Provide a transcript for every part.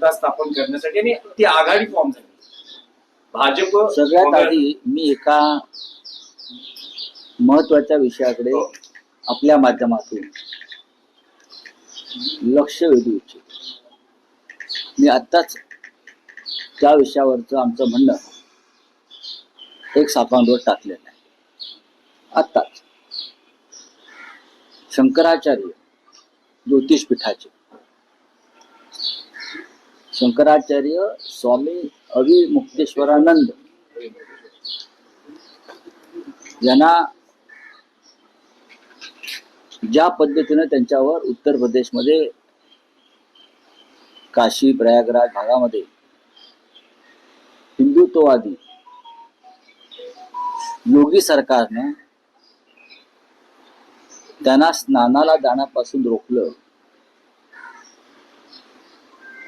सत्ता स्थापन करण्यासाठी आणि ती आघाडी फॉर्म झाली. भाजप सगळ्यात आधी मी एका महत्वाच्या विषयाकडे आपल्या माध्यमातून लक्ष वेधू इच्छितो. मी आत्ताच त्या विषयावरचं आमचं म्हणणं एक सापांवर टाकलेलं आहे. आत्ताच शंकराचार्य ज्योतिषपीठाचे शंकराचार्य स्वामी अविमुक्तेश्वरानंद यांना ज्या पद्धतीने त्यांच्यावर उत्तर प्रदेशमध्ये काशी प्रयागराज भागामध्ये हिंदुत्ववादी योगी सरकारनं त्यांना स्नानाला जाण्यापासून रोखलं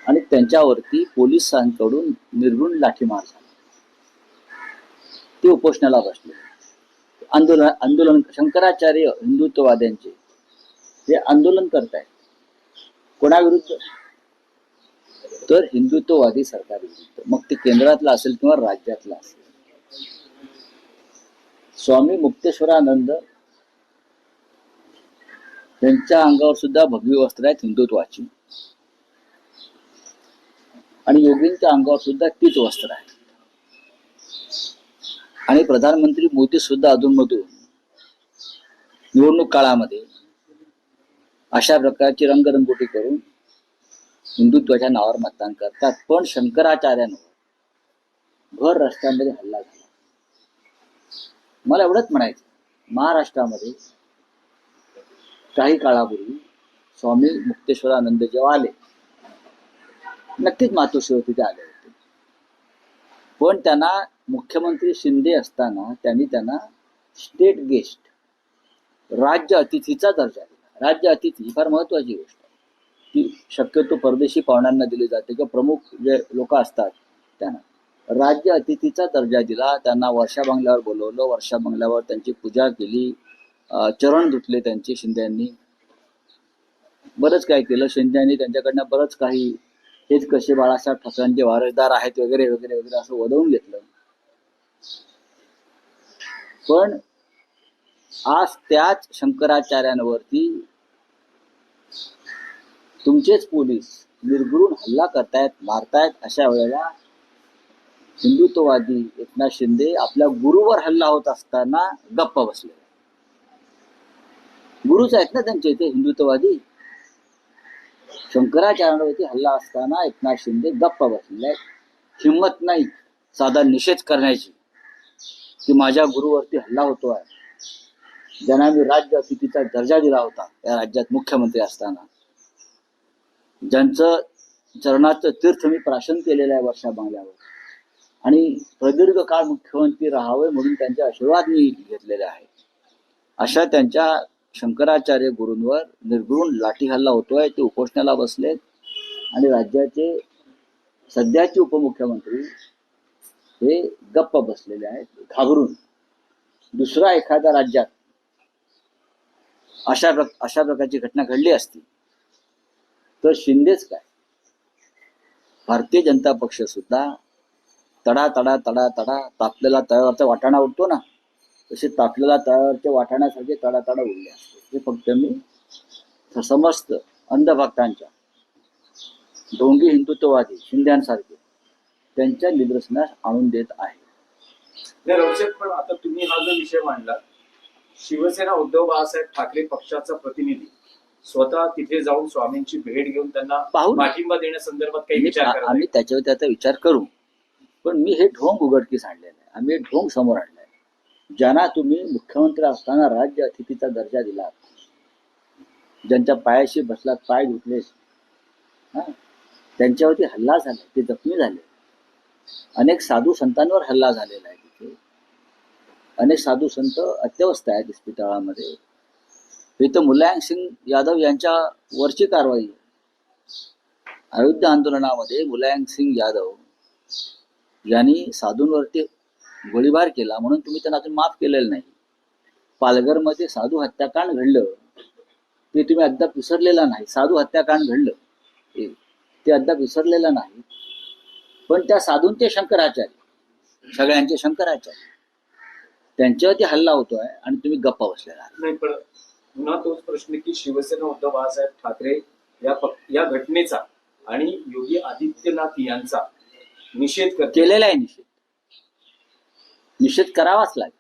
आणि त्यांच्यावरती पोलिसांकडून निर्घृण लाठीमार झाला. ते उपोषणाला बसले. आंदोलन शंकराचार्य हिंदुत्ववाद्यांचे हे आंदोलन करतायत. कोणाविरुद्ध? तर हिंदुत्ववादी सरकारविरुद्ध. मग ते केंद्रातलं असेल किंवा राज्यातलं असेल. स्वामी मुक्तेश्वरानंद त्यांच्या अंगावर सुद्धा भगवी वस्त्र आहेत हिंदुत्वाची आणि योगींच्या अंगावर सुद्धा तीच वस्त्र आहे. आणि प्रधानमंत्री मोदी सुद्धा अधूनमधून निवडणूक काळामध्ये अशा प्रकारची रंगरंगोटी करून हिंदुत्वाच्या नावावर मतदान करतात. पण शंकराचार्यांवर भर रस्त्यामध्ये हल्ला झाला. मला एवढंच म्हणायचं, महाराष्ट्रामध्ये काही काळापूर्वी स्वामी मुक्तेश्वरानंद जेव्हा आले, नक्कीच मातोश्रीवरती ते आले होते. पण त्यांना मुख्यमंत्री शिंदे असताना त्यांना स्टेट गेस्ट राज्य अतिथीचा दर्जा दिला. राज्य अतिथी फार महत्वाची गोष्ट आहे. ती शक्यतो परदेशी पाहुण्यांना दिली जाते किंवा प्रमुख जे लोक असतात त्यांना राज्य अतिथीचा दर्जा दिला. त्यांना वर्षा बंगल्यावर बोलवलं. वर्षा बंगल्यावर त्यांची पूजा केली, चरण धुतले त्यांचे. शिंद्यांनी बरंच काय केलं. शिंद्यांनी त्यांच्याकडनं बरंच काही, हेच कसे बाळासाहेब ठाकरेंचे वारसदार आहेत वगैरे वगैरे वगैरे असं वदवून घेतलं. पण आज त्याच शंकराचार्यांवरती तुमचेच पोलीस निर्घृण हल्ला करतायत, मारतायत. अशा वेळेला हिंदुत्ववादी एकनाथ शिंदे आपल्या गुरुवर हल्ला होत असताना गप्प बसले. गुरुच आहेत ना त्यांचे इथे हिंदुत्ववादी. शंकराचार्यांवरती हल्ला असताना एकनाथ शिंदे गप्प बसले. हिंमत नाही साधा निषेध करण्याची की माझ्या गुरुवरती हल्ला होतोय, ज्यांना मी राज्य अतिथीचा दर्जा दिला होता या राज्यात मुख्यमंत्री असताना, ज्यांचं चरणाचं तीर्थ मी प्राशन केलेलं आहे वर्षा बंगल्यावर, आणि प्रदीर्घ काळ मुख्यमंत्री राहावे म्हणून त्यांचे आशीर्वाद मी घेतलेले आहे. अशा त्यांच्या शंकराचार्य गुरूंवर निर्घृण लाठी हल्ला होतोय. ते उपोषणाला बसलेत आणि राज्याचे सध्याचे उपमुख्यमंत्री हे गप्प बसलेले आहेत घाबरून. दुसऱ्या एखाद्या राज्यात अशा प्रकारची घटना घडली असती तर शिंदेच काय, भारतीय जनता पक्ष सुद्धा तडा तडा तडा तडा तापलेला तव्यावरचा वाटाणा उडतो ना, तसे तापलेला तव्यावरच्या वाटाण्यासारखे तडा तडा उडले असते. हे फक्त मी समस्त अंधभक्तांच्या, ढोंगी हिंदुत्ववादी शिंद्यांसारखे त्यांच्या निदर्शनास आणून देत आहे. पण आता तुम्ही हा जो विषय मांडला, शिवसेना उद्धव बाळासाहेब ठाकरे पक्षाचा प्रतिनिधी स्वतः तिथे जाऊन स्वामींची भेट घेऊन त्यांना पाठिंबा देण्यासंदर्भात काही विचार करा. आम्ही त्याच्यावर त्याचा विचार करू. पण मी हे ढोंग उघडकीस आणलेलं आहे. आम्ही हे ढोंग समोर आणलंय. ज्यांना तुम्ही मुख्यमंत्री असताना राज्य अतिथीचा दर्जा दिला, ज्यांच्या पायाशी बसलात, पाय धुतले, त्यांच्यावरती हल्ला झाला, ते जखमी झाले. अनेक साधू संतांवर हल्ला झालेला आहे. तिथे अनेक साधू संत अत्यवस्थ आहेत इस्पितळामध्ये. हे तर मुलायम सिंग यादव यांच्या वरची कारवाई. अयोध्या आंदोलनामध्ये मुलायम सिंग यादव यांनी साधूंवरती गोळीबार केला म्हणून तुम्ही त्यांना अजून माफ केलेलं नाही. पालघरमध्ये साधू हत्याकांड घडलं ते तुम्ही अद्याप विसरलेला नाही. साधू हत्याकांड घडलं ते अद्याप विसरलेलं नाही. पण त्या साधून ते शंकराचार्य, सगळ्यांचे शंकराचार्य, त्यांच्यावरती हल्ला होतोय आणि तुम्ही गप्पा बसलेला आहात. नाही, पण पुन्हा तोच प्रश्न की शिवसेना उद्धव बाळासाहेब ठाकरे या घटनेचा आणि योगी आदित्यनाथ यांचा निषेध करते. केलेला आहे निषेध करावाच लागेल.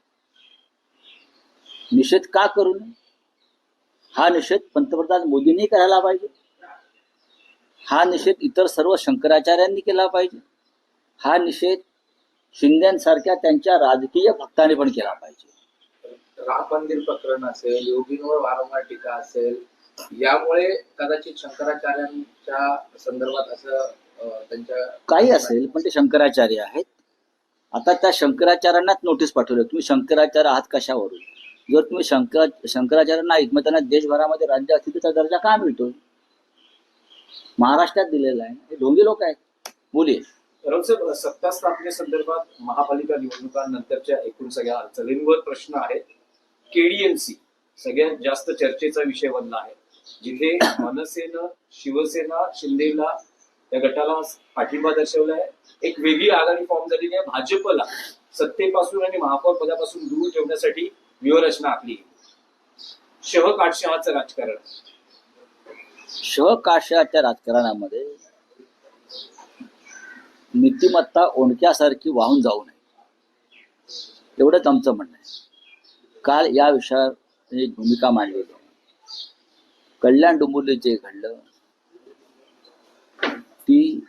निषेध का करू नये? हा निषेध पंतप्रधान मोदींनी करायला पाहिजे. हा निषेध इतर सर्व शंकराचार्यांनी केला पाहिजे. हा निषेध शिंदेसारख्या त्यांच्या राजकीय भक्तांनी पण केला पाहिजे. राम मंदिर प्रकरण असेल, योगींवर वारंवार टीका असेल, यामुळे कदाचित शंकराचार्यांच्या संदर्भात असं त्यांच्या काही असेल, पण ते शंकराचार्य आहेत. आता त्या शंकराचार्यांनाच नोटीस पाठवलं, तुम्ही शंकराचार्य आहात कशावरून? जर तुम्ही शंकराचार्य नाहीत, मग त्यांना देशभरामध्ये राज्य अस्तित्वाचा दर्जा का मिळतो? महाराष्ट्रात दिलेला आहे. हे ढोंगी लोक आहेत, बोली. राऊतसाहेब, सत्ता स्थापनेसंदर्भात महापालिका निवडणुकांनंतरच्या एकूण सगळ्या अडचणींवर प्रश्न आहेत. केडीएमसी सगळ्यात जास्त चर्चेचा विषय बनला आहे, जिथे मनसेनं शिवसेना शिंदेला त्या गटाला पाठिंबा दर्शवलाय. एक वेगळी आघाडी फॉर्म झालेली आहे. भाजपला सत्तेपासून आणि महापौर पदापासून दूर ठेवण्यासाठी व्यूहरचना आखली. शहकाटशहाचं राजकारण. शहकाशाच्या राजकारणामध्ये नीतिमत्ता ओंडक्यासारखी वाहून जाऊ नये, एवढंच आमचं म्हणणं आहे. काल या विषयावर एक भूमिका मांडली. कल्याण डोंबिवलीत जे घडलं ती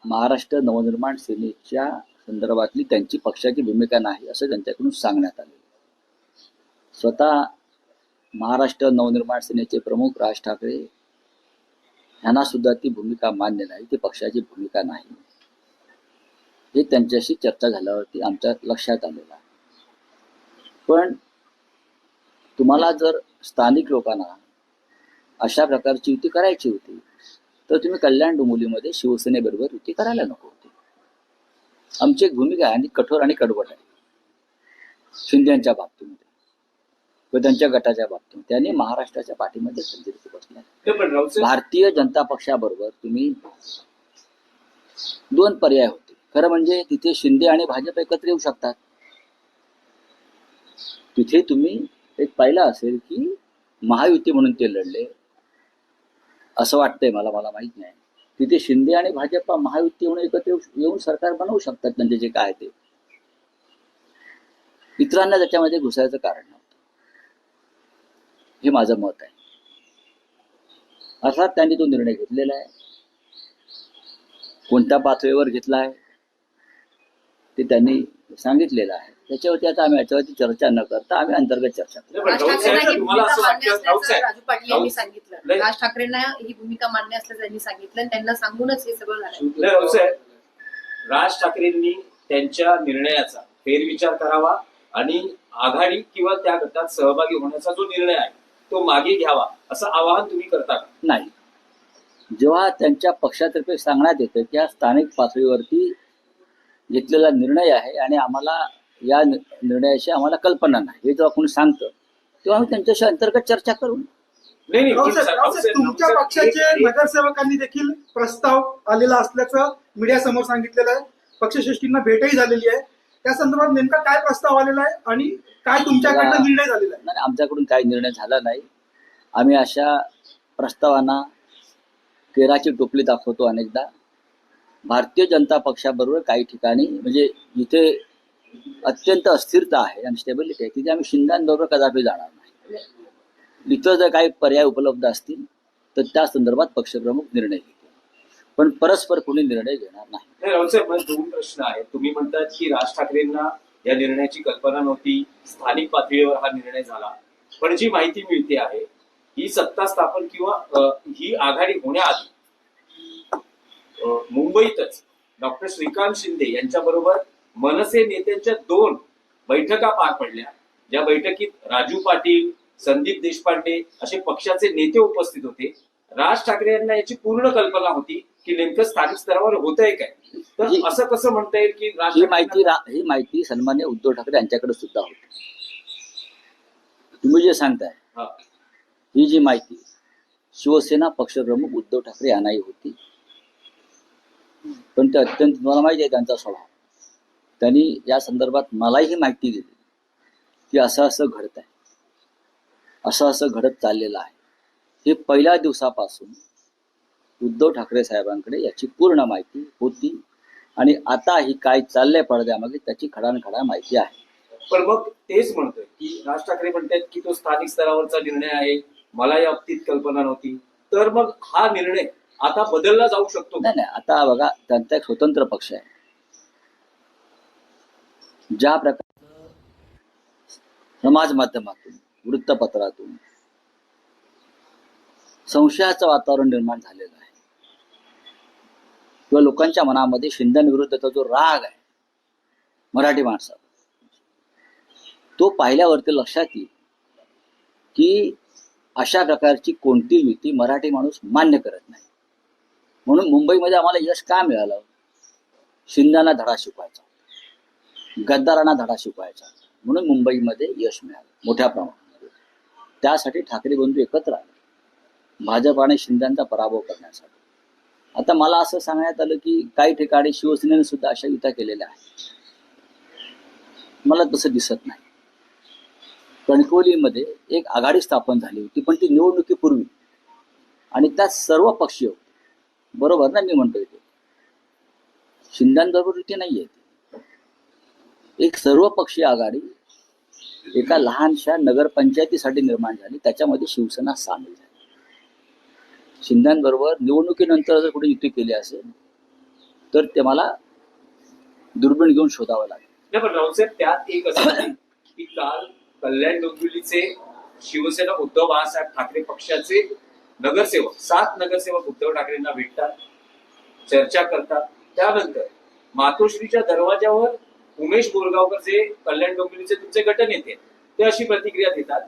महाराष्ट्र नवनिर्माण सेनेच्या संदर्भातली त्यांची पक्षाची भूमिका नाही असं त्यांच्याकडून सांगण्यात आले. स्वतः महाराष्ट्र नवनिर्माण सेनेचे प्रमुख राज ठाकरे यांना सुद्धा ती भूमिका मान्य नाही, ती पक्षाची भूमिका नाही. हे त्यांच्याशी चर्चा झाल्यावरती आमच्या लक्षात आलेलं आहे. पण तुम्हाला जर स्थानिक लोकांना अशा प्रकारची युती करायची होती तर तुम्ही कल्याण डोंबिवलीमध्ये शिवसेनेबरोबर युती करायला नको होती. आमची एक भूमिका आहे आणि कठोर आणि कडवट आहे शिंदेच्या बाबतीमध्ये व त्यांच्या गटाच्या बाबतीत. त्यांनी महाराष्ट्राच्या पाठीमध्ये संधी बसल्या. भारतीय जनता पक्षाबरोबर तुम्ही दोन पर्याय होते. खरं म्हणजे तिथे शिंदे आणि भाजप एकत्र येऊ शकतात. तिथे तुम्ही एक पाहिलं असेल की महायुती म्हणून ते लढले असं वाटतंय मला माहित नाही. तिथे शिंदे आणि भाजप महायुती म्हणून एकत्र येऊन सरकार बनवू शकतात त्यांचे जे काय ते. इतरांना त्याच्यामध्ये घुसायचं कारण नव्हतं, हे माझं मत आहे. अर्थात त्यांनी तो निर्णय घेतलेला आहे. कोणत्या पातळीवर घेतला आहे ते त्यांनी सांगितलेलं आहे. त्याच्यावरती आता आम्ही याच्यावरती चर्चा न करता आम्ही अंतर्गत चर्चा करू. राजू पाटील यांनी सांगितलं, राज ठाकरेंना ही भूमिका मान्य असल्याचं त्यांनी सांगितलं आणि त्यांना सांगूनच हे सगळं झालं. राज ठाकरेंनी त्यांच्या निर्णयाचा फेरविचार करावा आणि आघाडी किंवा त्या गटात सहभागी होण्याचा जो निर्णय आहे तो मागे घ्यावा असं आवाहन तुम्ही करता का? नाही. जेव्हा त्यांच्या पक्षातर्फे सांगण्यात येतं की या स्थानिक पातळीवरती घेतलेला निर्णय आहे आणि आम्हाला या निर्णयाची आम्हाला कल्पना नाही, हे जेव्हा कोणी सांगतं तेव्हा आम्ही त्यांच्याशी अंतर्गत चर्चा करू. नाही, तुमच्या पक्षाचे नगरसेवकांनी देखील प्रस्ताव आलेला असल्याचं मीडिया समोर सांगितलेलं आहे. पक्षश्रेष्ठींना भेटही झालेली आहे. त्या संदर्भात नेमका काय प्रस्ताव आलेला आहे आणि काय तुमच्याकडनं निर्णय झालेला आहे? नाही, आमच्याकडून काही निर्णय झाला नाही. आम्ही अशा प्रस्तावांना केराची टोपली दाखवतो अनेकदा. भारतीय जनता पक्षाबरोबर काही ठिकाणी म्हणजे जिथे अत्यंत अस्थिरता आहे आणि स्टेबिलिटी आहे तिथे आम्ही शिंद्यांबरोबर कदापि जाणार नाही. इतर जर काही पर्याय उपलब्ध असतील तर त्या संदर्भात पक्षप्रमुख निर्णय घेतील, पण परस्पर कोणी निर्णय घेणार नाही. राऊतसाहेब, माझे दोन प्रश्न आहेत. तुम्ही म्हणतात की राज ठाकरेंना या निर्णयाची कल्पना नव्हती, स्थानिक पातळीवर हा निर्णय झाला. पण जी माहिती मिळते आहे ही सत्ता स्थापन किंवा ही आघाडी होण्याआधी मुंबईतच डॉक्टर श्रीकांत शिंदे यांच्याबरोबर मनसे नेत्यांच्या 2 बैठका पार पडल्या, ज्या बैठकीत राजू पाटील, संदीप देशपांडे असे पक्षाचे नेते उपस्थित होते. राज ठाकरे यांना याची पूर्ण कल्पना होती की नेमकं स्थानिक स्तरावर होतंय काय, तर असं कसं म्हणता येईल की ही माहिती सन्मान्य उद्धव ठाकरे यांच्याकडे सुद्धा होती. तुम्ही जे सांगताय ही जी माहिती शिवसेना पक्षप्रमुख उद्धव ठाकरे यांनाही होती. पण ते अत्यंत, मला माहिती आहे त्यांचा स्वभाव. त्यांनी या संदर्भात मलाही माहिती दिली की असं असं घडत आहे, असं असं घडत चाललेलं आहे. हे पहिल्या दिवसापासून उद्धव ठाकरे साहेबांकडे याची पूर्ण माहिती होती आणि आता ही काय चाललंय पडद्यामागे त्याची खडानखडा माहिती आहे. पण मग तेच म्हणतोय की राज ठाकरे म्हणतात की तो स्थानिक स्तरावरचा निर्णय आहे, मला या बाबतीत कल्पना नव्हती. तर मग हा निर्णय आता बदलला जाऊ शकतो. नाही नाही, आता बघा, त्यांचा एक स्वतंत्र पक्ष आहे. ज्या प्रकारचं समाज माध्यमातून, वृत्तपत्रातून संशयाचं वातावरण निर्माण झालेलं आहे किंवा लोकांच्या मनामध्ये शिंदेविरुद्धचा जो राग आहे मराठी माणसाचा, तो पाहिल्यावरती लक्षात येईल की अशा प्रकारची कोणती युती मराठी माणूस मान्य करत नाही. म्हणून मुंबईमध्ये आम्हाला यश का मिळालं? शिंदेना धडा शिकवायचा, गद्दारांना धडा शिकवायचा, म्हणून मुंबईमध्ये यश मिळालं मोठ्या प्रमाणामध्ये. त्यासाठी ठाकरे बंधू एकत्र आले भाजप आणि शिंदेचा पराभव करण्यासाठी. आता मला असं सांगण्यात आलं की काही ठिकाणी शिवसेनेने सुद्धा अशा युत्या केलेल्या आहेत. मला तसं दिसत नाही. कणकवलीमध्ये एक आघाडी स्थापन झाली होती, पण ती निवडणुकीपूर्वी, आणि त्यात सर्व पक्षीय होते. बरोबर ना मी म्हणतोय ते? शिंदेबरोबर युती नाहीये ती. एक सर्व पक्षीय आघाडी एका लहानशा नगरपंचायतीसाठी निर्माण झाली, त्याच्यामध्ये शिवसेना सामील झाली. शिंदेबरोबर निवडणुकीनंतर जर कुठे युती केली असेल तर ते मला दुर्बीण घेऊन शोधावं लागेल. नाही, पण रावसाहेब त्यात एक असं आहे की काल कल्याण डोंबिवलीचे शिवसेना उद्धव बाळासाहेब ठाकरे पक्षाचे नगरसेवक 7 नगरसेवक उद्धव ठाकरेंना भेटतात, चर्चा करतात. त्यानंतर मातोश्रीच्या दरवाजावर उमेश बोरगावकर जे कल्याण डोंबिवलीचे तुमचे गटनेते आहेत, ते अशी प्रतिक्रिया देतात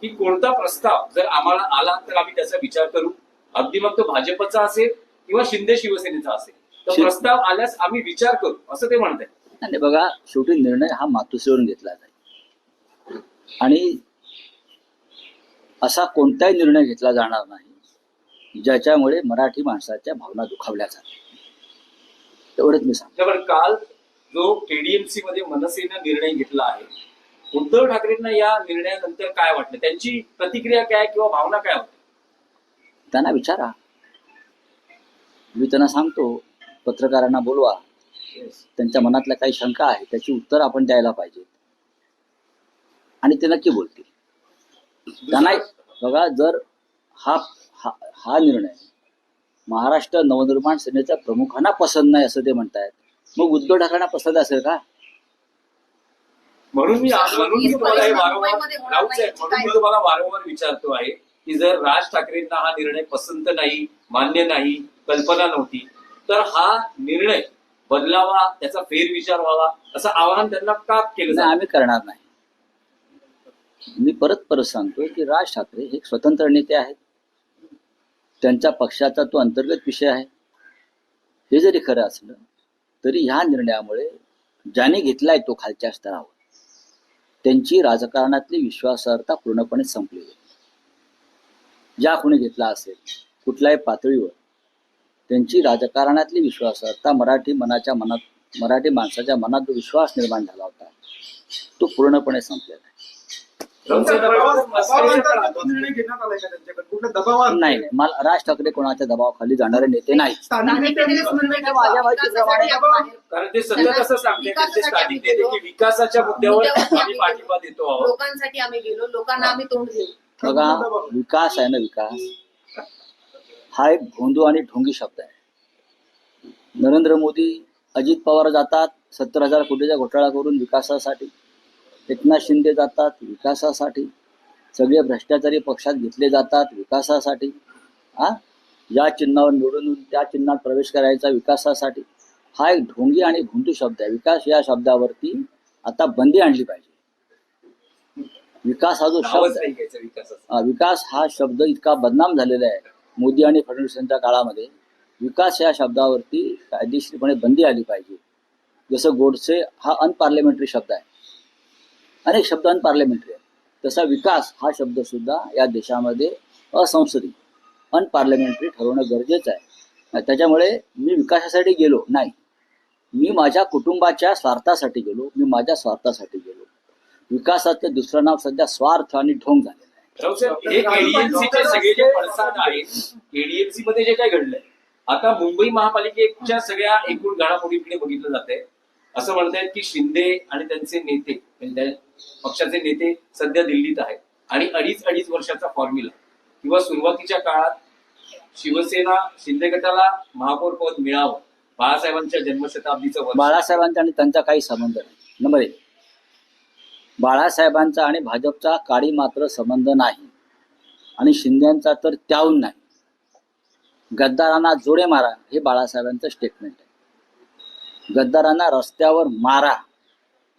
की कोणता प्रस्ताव जर आम्हाला आला तर आम्ही त्याचा विचार करू. अगदी मग तो भाजपचा असेल किंवा शिंदे शिवसेनेचा असेल, तर प्रस्ताव आल्यास आम्ही विचार करू, असं ते म्हणतात. आणि बघा, शेवटी निर्णय हा मातोश्रीवरून घेतला जाईल आणि असा कोणताही निर्णय घेतला जाणार नाही ज्याच्यामुळे मराठी माणसाच्या भावना दुखावल्या जातात. एवढंच मी सांगतो. पण काल जो केडीएमसी मध्ये मनसेनं निर्णय घेतला आहे, उद्धव ठाकरेंना या निर्णयानंतर काय वाटलं? त्यांची प्रतिक्रिया काय किंवा भावना काय होती? त्यांना विचारा. मी त्यांना सांगतो, पत्रकारांना बोलवा, त्यांच्या मनातल्या काही शंका आहे त्याची उत्तर आपण द्यायला पाहिजे आणि ते नक्की बोलतील. त्यांना बघा, जर हा निर्णय महाराष्ट्र नवनिर्माण सेनेच्या प्रमुखांना पसंत नाही असं ते म्हणतायत, मग उद्धव ठाकरेंना पसंत असेल का? म्हणून मी तुम्हाला वारंवार विचारतो आहे की जर राज ठाकरेंना हा निर्णय पसंत नाही, मान्य नाही, कल्पना नव्हती, तर हा निर्णय बदलावा, त्याचा फेरविचार व्हावा, असं आवाहन त्यांना का केलं नाही, आम्ही करणार नाही. मी परत सांगतोय की राज ठाकरे हे स्वतंत्र नेते आहेत. त्यांच्या पक्षाचा तो अंतर्गत विषय आहे. हे जरी खरं असलं तरी ह्या निर्णयामुळे ज्याने घेतलाय तो खालच्या स्तरावर त्यांची राजकारणातली विश्वासार्हता पूर्णपणे संपली आहे. ज्या कोणी घेतला असेल कुठल्याही पातळीवर त्यांची राजकारणातली विश्वासार्हता, मराठी माणसाच्या मनात जो विश्वास निर्माण झाला होता तो पूर्णपणे संपलेला आहे. निर्णय घेण्यात आलाय का त्यांच्याकडे? कुठल्या दबावात? नाही, मला राज ठाकरे कोणाच्या दबावाखाली जाणारे नेते नाही. स्थानिक नेत्यांनी माझ्या माहितीप्रमाणे कारण ते सतत असं सांगते त्यांचे स्थानिक नेते की विकासाच्या मुद्द्यावर आम्ही पाठिंबा देतो आहोत. लोकांसाठी आम्ही गेलो, लोकांना आम्ही तोंड देऊ. बघा, विकास आहे ना, विकास हा एक भोंदू आणि ढोंगी शब्द आहे. नरेंद्र मोदी, अजित पवार जातात 70,000 कोटीचा घोटाळा करून विकासासाठी, एकनाथ शिंदे जातात विकासासाठी, सगळे भ्रष्टाचारी पक्षात घेतले जातात विकासासाठी. या चिन्हावर निवडून येऊन त्या चिन्हात प्रवेश करायचा विकासासाठी. हा एक ढोंगी आणि भोंदू शब्द आहे. विकास या शब्दावरती आता बंदी आणली पाहिजे. विकास हा जो शब्द आहे, विकास हा शब्द इतका बदनाम झालेला आहे मोदी आणि फडणवीस यांच्या काळामध्ये. विकास या शब्दावरती कायदेशीरपणे बंदी आली पाहिजे. जसं गोडसे हा अनपार्लिमेंटरी शब्द आहे, अनेक शब्द अनपार्लिमेंटरी आहेत, तसा विकास हा शब्द सुद्धा या देशामध्ये असंसदीय, अनपार्लिमेंटरी ठरवणं गरजेचं आहे. त्याच्यामुळे मी विकासासाठी गेलो नाही, मी माझ्या कुटुंबाच्या स्वार्थासाठी गेलो, मी माझ्या स्वार्थासाठी गेलो. विकासाचं दुसरं नाव सध्या स्वार्थ आणि ढोंग झालेलं आहे. राऊत साहेब, हे केडीएमसीचे सगळे जे पडसाद आहेत, केडीएमसी मध्ये जे काय घडलंय, आता मुंबई महापालिकेच्या सगळ्या एकूण घडामोडीकडे बघितलं जातंय. असं म्हणतायत की शिंदे आणि त्यांचे नेते, म्हणजे पक्षाचे नेते सध्या दिल्लीत आहेत आणि अडीच वर्षाचा फॉर्म्युला किंवा सुरुवातीच्या काळात शिवसेना शिंदे गटाला महापौर पद मिळावं, बाळासाहेबांच्या जन्मशताब्दीचं वर्ष. बाळासाहेबांचा आणि त्यांचा काही संबंध नाही. नंबर 1, बाळासाहेबांचा आणि भाजपचा काडी मात्र संबंध नाही आणि शिंदेचा तर त्याहून नाही. गद्दारांना जोडे मारा हे बाळासाहेबांचं स्टेटमेंट आहे. गद्दारांना रस्त्यावर मारा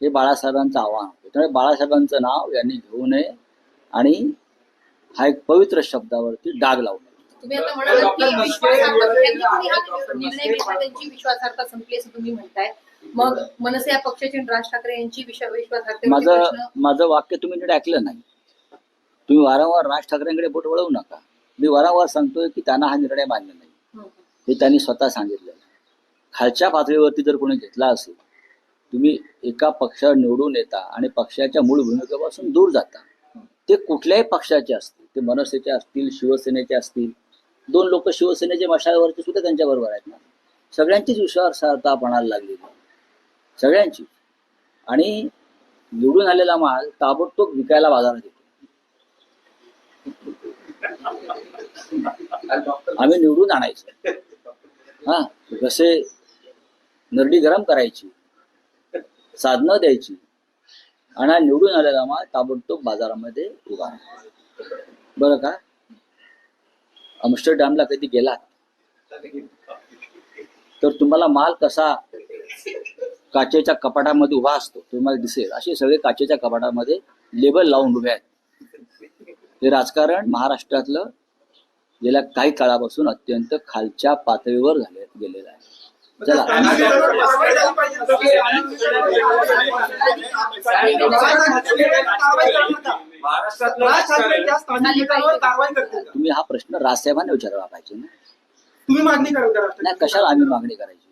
हे बाळासाहेबांचं आव्हान होतं. त्यामुळे बाळासाहेबांचं नाव यांनी घेऊ नये आणि हा एक पवित्र शब्दावरती डाग लावू नये. तुम्ही आता म्हणालात की विश्वासार्हता त्यांनी कोणी हा निर्णय घेतला, त्यांची विश्वासार्हता संपली असं तुम्ही म्हणताय. मग मनसे या पक्षाची राज ठाकरे यांची विश्वासार्हता माझं वाक्य तुम्ही नीट ऐकलं नाही. तुम्ही वारंवार राज ठाकरेंकडे बोट वळवू नका. मी वारंवार सांगतोय की त्यांना हा निर्णय मान्य नाही, हे त्यांनी स्वतः सांगितलेलं. खालच्या पातळीवरती जर कोणी घेतला असेल, तुम्ही एका पक्षावर निवडून येता आणि पक्षाच्या मूळ भूमिकेपासून दूर जाता. ते कुठल्याही पक्षाचे असतील, ते मनसेचे असतील, शिवसेनेचे असतील. 2 लोक शिवसेनेचे मशालवरती सुद्धा त्यांच्याबरोबर आहेत ना. सगळ्यांचीच विश्वासार्हता पणाला लागली, सगळ्यांची. आणि निवडून आलेला माल ताबडतोब विकायला बाजारात येतो. आम्ही निवडून आणायचं, हा, कसे नरडी गरम करायची, साधनं द्यायची आणि निवडून आलेला माल ताबडतोब बाजारामध्ये उभा. बरं का? आम्स्टरडॅमला कधी गेलात तर तुम्हाला माल कसा काचेच्या कपाटामध्ये उभा असतो तुम्हाला दिसेल. असे सगळे काचेच्या कपाटामध्ये लेबल लावून उभे आहेत. हे राजकारण महाराष्ट्रातलं गेल्या काही काळापासून अत्यंत खालच्या पातळीवर गेलेलं आहे. चला, तुम्ही हा प्रश्न राजसाहेबांना विचारायला पाहिजे ना. तुम्ही मागणी करा नाही, कशाला आम्ही मागणी करायची?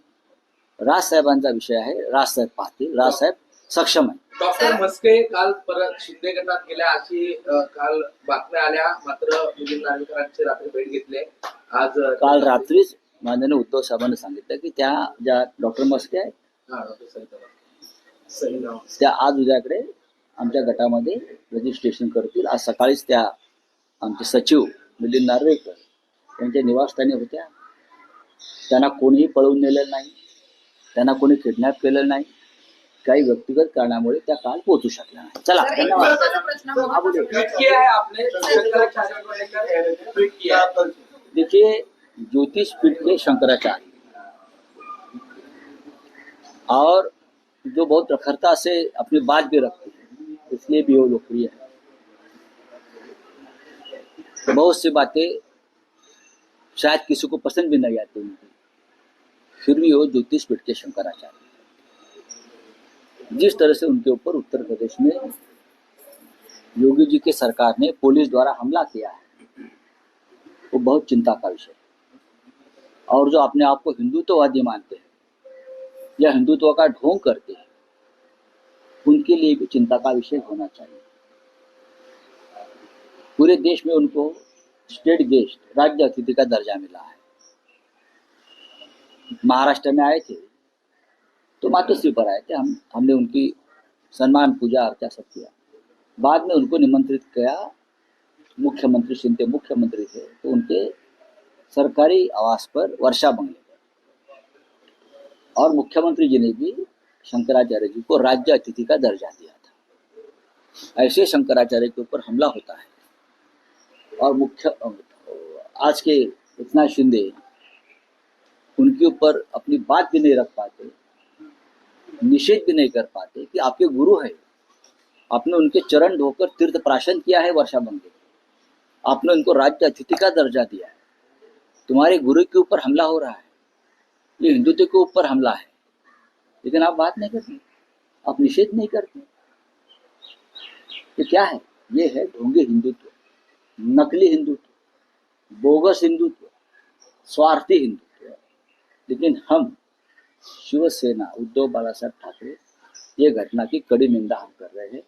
राजसाहेबांचा विषय आहे, राजसाहेब पाहतील, राजसाहेब सक्षम आहे. डॉक्टर म्हस्के काल परत शिंदे गटात गेल्या अशी काल बातम्या आल्या, मात्र मिलिंद नार्वेकरांची रात्री भेट घेतली. आज काल रात्रीच माननीय उद्धव साहेबांनी सांगितलं की त्या ज्या डॉक्टर म्हस्के आहेत त्या आज उद्याकडे आमच्या गटामध्ये रजिस्ट्रेशन करतील. आज सकाळीच त्या आमचे सचिव मिलिंद नार्वेकर त्यांच्या निवासस्थानी होत्या. त्यांना कोणीही पळवून नेलेलं नाही, त्यांना कोणी किडनॅप केलेलं नाही. काही व्यक्तिगत कारणामुळे त्या काल पोहोचू शकल्या नाही. चला, धन्यवाद. देखिए, ज्योतिष पीठ के शंकराचार्य और जो बहुत प्रखरता से अपनी बात भी रखते हैं, इसलिए भी वो लोकप्रिय है. बहुत सी बातें शायद किसी को पसंद भी नहीं आती उनकी, फिर भी वो ज्योतिष पीठ के शंकराचार्य. जिस तरह से उनके ऊपर उत्तर प्रदेश में योगी जी की सरकार ने पुलिस द्वारा हमला किया है, वो बहुत चिंता का विषय है. और जो अपने आप को हिंदुत्ववादी मानते हैं या हिंदुत्व का ढोंग करते हैं, उनके लिए भी चिंता का विषय होना चाहिए. पूरे देश में उनको स्टेट गेस्ट, राज्य अतिथि का दर्जा मिला है. महाराष्ट्र में आए थे तो मातोश्री पर आए थे, हमने उनकी सम्मान पूजा अर्चा सब किया. बाद में उनको निमंत्रित किया, मुख्यमंत्री शिंदे मुख्यमंत्री थे तो उनके सरकारी आवास पर वर्षा बंगले पर, और मुख्यमंत्री जी ने भी शंकराचार्य जी को राज्य अतिथि का दर्जा दिया था. ऐसे शंकराचार्य के ऊपर हमला होता है और आज के एकनाथ शिंदे उनके ऊपर अपनी बात भी नहीं रख पाते, निषेध भी नहीं कर पाते कि आपके गुरु है, आपने उनके चरण धोकर तीर्थ प्राशन किया है वर्षा बंगले, आपने उनको राज्य अतिथि का दर्जा दिया है. तुम्हारे गुरु के ऊपर हमला हो रहा है, ये हिंदुत्व के ऊपर हमला है, लेकिन आप बात नहीं करते, आप निषेध नहीं करते. ये क्या है? ये है ढोंगी हिंदुत्व, नकली हिंदुत्व, बोगस हिंदुत्व, स्वार्थी हिंदुत्व. लेकिन हम शिवसेना उद्धव बाला साहब ठाकरे ये घटना की कड़ी निंदा हम कर रहे हैं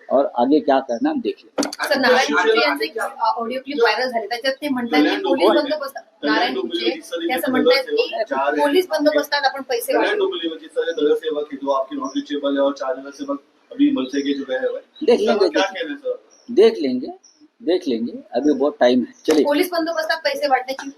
और आगे क्या करना हम देख लेंगे. सर नारायण कुचे यांचे ऑडिओ क्लिप व्हायरल झाले त्याच्यात ते म्हणतात की पोलीस बंदोबस्त नारायण कुचे ते असं म्हणतात की पोलीस बंदोबस्तात आपण पैसे वाढवू. सेवक है जो आपकी नॉन रिचेबल है और 4 नगर सेवक अभी मनसे के जो गए हुए हैं. देख लेंगे क्या कह रहे हैं सर? देख लेंगे अभी बहुत टाइम है. चलिए. पोलीस बंदोबस्तात पैसे वाटण्याची